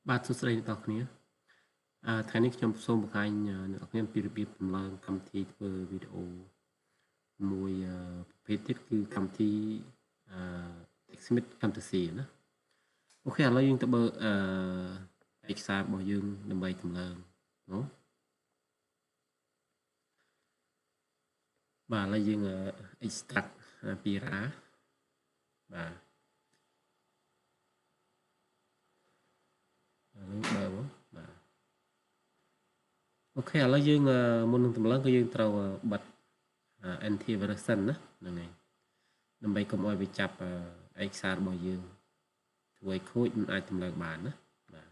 បាទសួស្តីអ្នកទាំងគ្នាថ្ងៃនេះខ្ញុំសូមបង្ហាញអ្នកទាំងគ្នាពីរបៀបដំឡើងកម្មវិធីធ្វើវីដេអូមួយប្រភេទទៀតគឺកម្មវិធីTechSmith Fantasy ណាអូខេឥឡូវយើងទៅបើឯកសាររបស់យើងដើម្បីដំឡើងនោះបាទឥឡូវយើង extract ពី RA បាទឥឡូវបើមកបាទអូខេឥឡូវយើងមុននឹងដំឡើងគឺយើងត្រូវបិទ antivirus សិនណាហ្នឹងហើយដើម្បីកុំឲ្យវាចាប់ឯកសាររបស់យើងធ្វើឲ្យខូចមិនអាចតម្លើងបានណាបាទ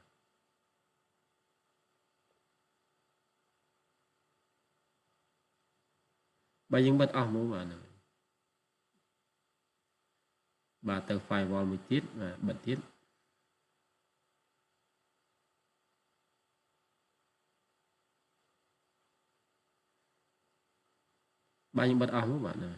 បើយើងបិទអស់មកបាទហ្នឹងបាទទៅ firewall មួយទៀតបាទបិទទៀតបាទយើងបិទអស់មកបាទហ្នឹង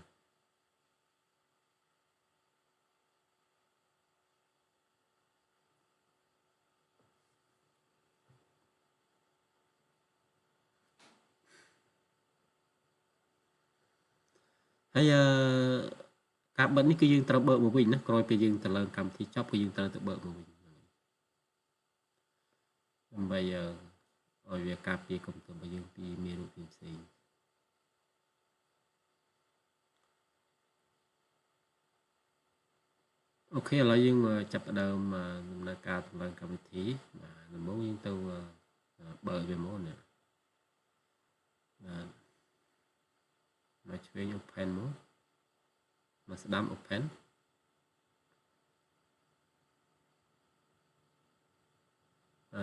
ហើយការបិទនេះគឺយើងត្រូវបើកមកវិញណាក្រោយពេលយើងទៅលើកម្មវិធីចប់គឺយើងត្រូវទៅបើកមកវិញដើម្បីឲ្យវាការពារកុំព្យូទ័ររបស់យើងពីមេរោគផ្សេងអូខេឥឡូវយើងចាប់ផ្ដើមដំណើរការដំឡើងកម្មវិធីបាទដំបូងយើងទៅបើកវាមកណាបាទមកឆ្វេង open មកស្ដាំ open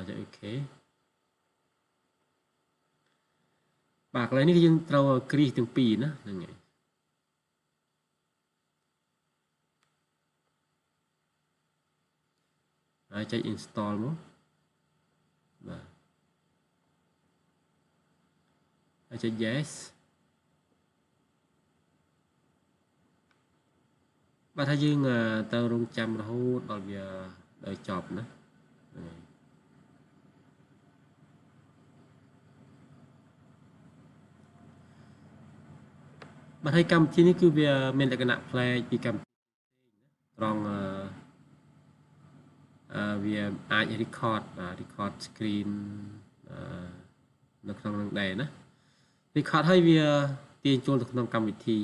ចុច OK បាទកន្លែងនេះគឺយើងត្រូវគ្រីសទាំងពីរណាហ្នឹងហើយហើយចុច install មកបាទហើយចុច yes បាទថាយើងទៅរងចាំរហូតដល់វាដល់ចប់ណាបាទហើយកម្មវិធីនេះគឺវាមានលក្ខណៈប្លែកពីកម្មវិធីត្រង់វាអាច record screen នៅក្នុងនឹងដែរណា record ហើយវាទាញចូលទៅក្នុងកម្មវិធី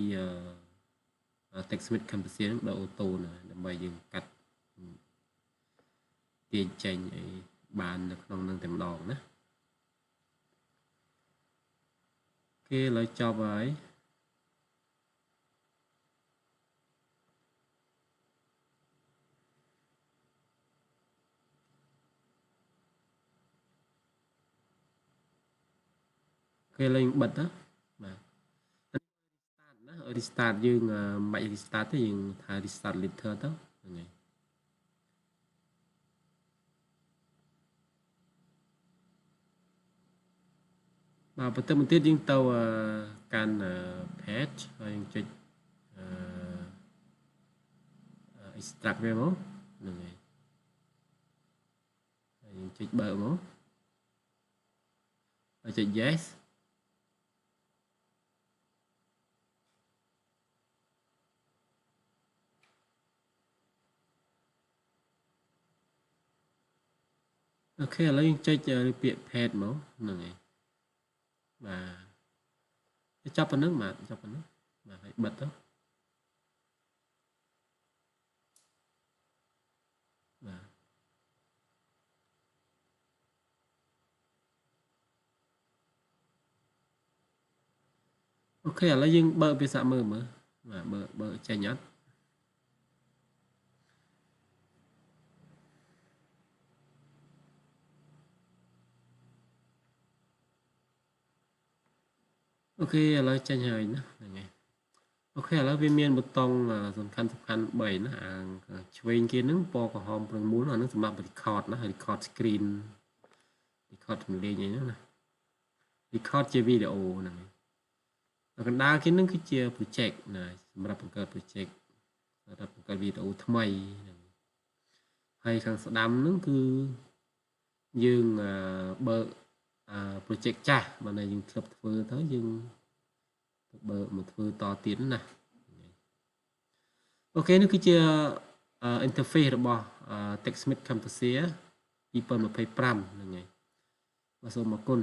TechSmith Camtasia ហ្នឹងដោយអូតូណាដើម្បីយើងកាត់ទាញចេញអីបាននៅក្នុងនឹងតែម្ដងណាគេឥឡូវចប់ហើយគេលេងបិទណាបាទ restart យើងមិន restart ទេយើងថា restart later ទៅហ្នឹងហើយបាទបន្ទាប់មកទៀតយើងទៅកាន់ page ហើយយើងចុចextract វាមកហ្នឹងហើយយើងចុចបើកមកហើយចុច yes អូខេឥឡូវយើងចុចពាក្យ page មកហ្នឹងហើយបាទចាប់ប៉ុណ្្នឹងបាទចាប់ប៉ុណ្្នឹងបាទហើយបិទទៅបាទអូខេឥឡូវយើងបើកវាសាកមើលបាទបើចេញអត់អូខេឥឡូវចេញហើយណាហ្នឹងហើយអូខេឥឡូវវាមានប៊ូតុងសំខាន់3ណាឆ្វេងគេហ្នឹងពណ៌ក្រហមប្រឹងមូលអាហ្នឹងសម្រាប់ record ណា record screen record ចម្រៀងអីហ្នឹងណា record ជាវីដេអូហ្នឹងហើយកណ្ដាលគេហ្នឹងគឺជា project ណាសម្រាប់បង្កើត project សម្រាប់បង្កើតវីដេអូថ្មីហ្នឹងហើយខាងស្ដាំហ្នឹងគឺ យើងបើproject ចាស់បើយើងធ្លាប់ធ្វើទៅយើងបើមកធ្វើតទៀតណាអូខេនេះគឺជា interface របស់ TechSmith Camtasia 2025ហ្នឹងហើយបាទសូមអរគុណ